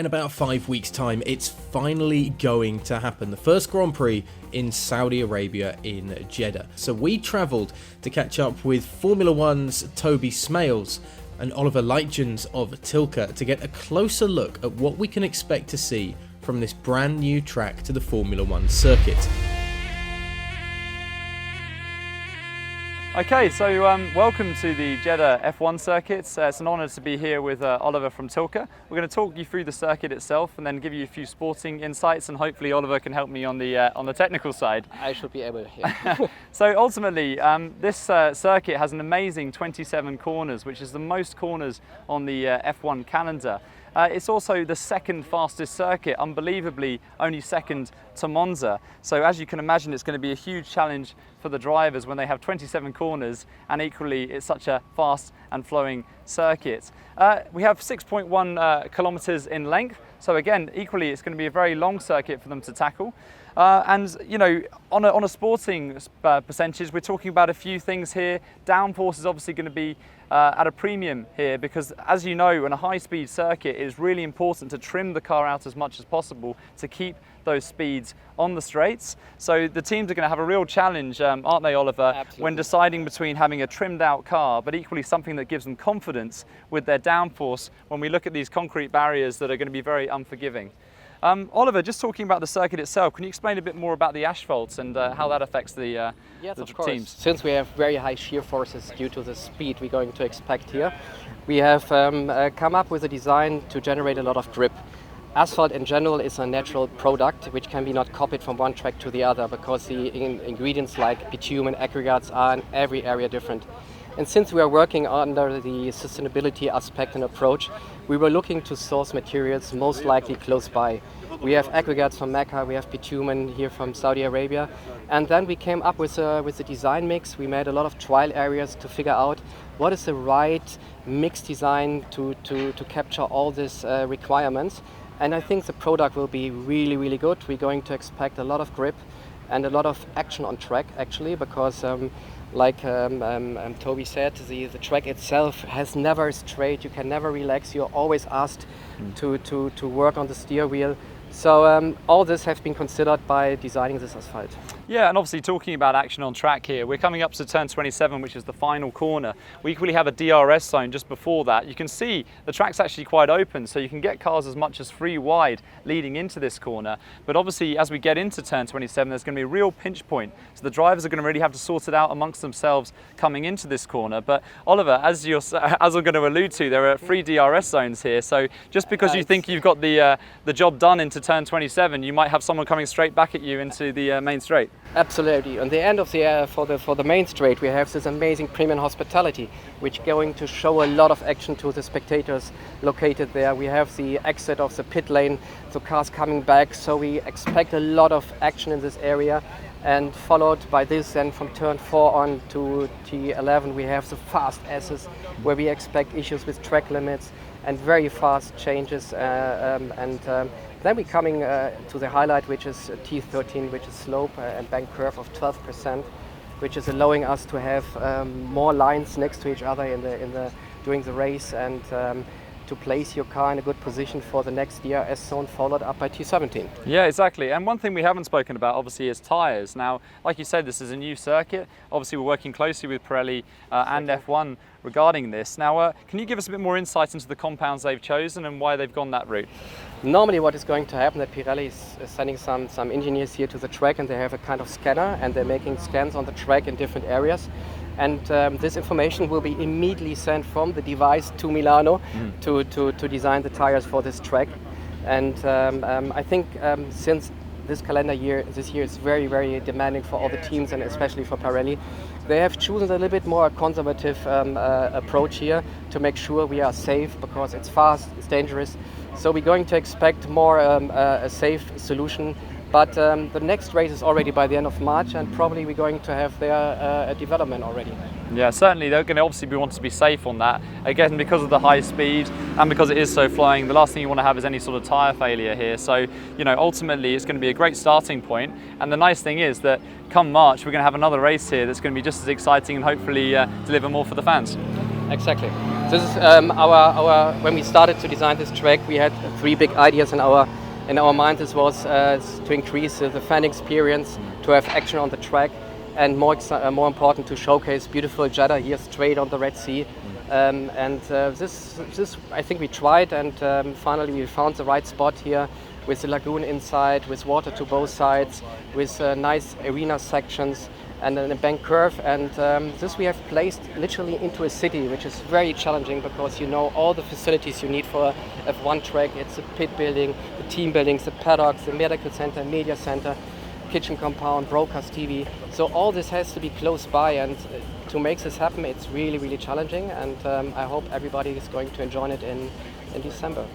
In about 5 weeks' time, it's finally going to happen. The first Grand Prix in Saudi Arabia in Jeddah. So we travelled to catch up with Formula One's Toby Smales and Oliver Liedgens of Tilke to get a closer look at what we can expect to see from this brand new track to the Formula One circuit. Okay, so welcome to the Jeddah F1 circuit. It's an honour to be here with Oliver from Tilke. We're going to talk you through the circuit itself and then give you a few sporting insights, and hopefully Oliver can help me on the technical side. I should be able to hear. So ultimately, this circuit has an amazing 27 corners, which is the most corners on the F1 calendar. It's also the second fastest circuit, unbelievably only second to Monza. So as you can imagine, it's going to be a huge challenge for the drivers when they have 27 corners, and equally it's such a fast and flowing circuit. We have 6.1 kilometers in length. So again, equally it's going to be a very long circuit for them to tackle. And you know, on a sporting percentage, we're talking about a few things here. Downforce is obviously going to be at a premium here because, as you know, on a high-speed circuit, it is really important to trim the car out as much as possible to keep those speeds on the straights. So the teams are going to have a real challenge, aren't they, Oliver, Absolutely. when deciding between having a trimmed-out car, but equally something that gives them confidence with their downforce when we look at these concrete barriers that are going to be very unforgiving. Oliver, just talking about the circuit itself, can you explain a bit more about the asphalt and how that affects the Yes, of course. teams? Since we have very high shear forces due to the speed we're going to expect here, we have come up with a design to generate a lot of grip. Asphalt in general is a natural product which can be not copied from one track to the other because the ingredients like bitumen, aggregates are in every area different. And since we are working under the sustainability aspect and approach, we were looking to source materials most likely close by. We have aggregates from Mecca, we have bitumen here from Saudi Arabia, and then we came up with a design mix. We made a lot of trial areas to figure out what is the right mix design to capture all these requirements. And I think the product will be really, really good. We're going to expect a lot of grip and a lot of action on track, actually, because like Toby said, the track itself has never straight. You can never relax. You're always asked to work on the steer wheel. So all this has been considered by designing this asphalt. Yeah, and obviously talking about action on track here, we're coming up to turn 27, which is the final corner. We equally have a DRS zone just before that. You can see the track's actually quite open, so you can get cars as much as 3 wide leading into this corner. But obviously, as we get into turn 27, there's going to be a real pinch point. So the drivers are going to really have to sort it out amongst themselves coming into this corner. But Oliver, as I'm going to allude to, there are 3 DRS zones here. So just because you think you've got the job done into turn 27, you might have someone coming straight back at you into the main straight. Absolutely. On the end of the for the main straight, we have this amazing premium hospitality, which going to show a lot of action to the spectators located there. We have the exit of the pit lane, so cars coming back. So we expect a lot of action in this area, and followed by this, then from turn 4 on to T11, we have the fast S's, where we expect issues with track limits and very fast changes then we're coming to the highlight, which is T13, which is slope and bank curve of 12%, which is allowing us to have more lines next to each other during the race, and to place your car in a good position for the next DRS zone, followed up by T17. Yeah, exactly. And one thing we haven't spoken about, obviously, is tyres. Now, like you said, this is a new circuit. Obviously, we're working closely with Pirelli and F1 regarding this. Now, can you give us a bit more insight into the compounds they've chosen and why they've gone that route? Normally what is going to happen, that Pirelli is sending some engineers here to the track, and they have a kind of scanner, and they're making scans on the track in different areas. And this information will be immediately sent from the device to Milano to design the tires for this track. And I think since this year is very, very demanding for all the teams, and especially for Pirelli, they have chosen a little bit more conservative approach here to make sure we are safe, because it's fast, it's dangerous. So we're going to expect more a safe solution. But the next race is already by the end of March, and probably we're going to have their development already. Yeah, certainly they're going to obviously want to be safe on that. Again, because of the high speed and because it is so flying, the last thing you want to have is any sort of tyre failure here. So, you know, ultimately it's going to be a great starting point. And the nice thing is that come March, we're going to have another race here that's going to be just as exciting and hopefully deliver more for the fans. Exactly. This is when we started to design this track, we had 3 big ideas in our mind. This was to increase the fan experience, to have action on the track, and more important, to showcase beautiful Jeddah here straight on the Red Sea. This I think we tried, and finally we found the right spot here, with the lagoon inside, with water to both sides, with nice arena sections and then a bank curve. And this we have placed literally into a city, which is very challenging because you know all the facilities you need for a F1 track. It's the pit building, the team buildings, the paddocks, the medical center, media center, kitchen compound, broadcast TV. So all this has to be close by, and to make this happen, it's really, really challenging. And I hope everybody is going to enjoy it in December.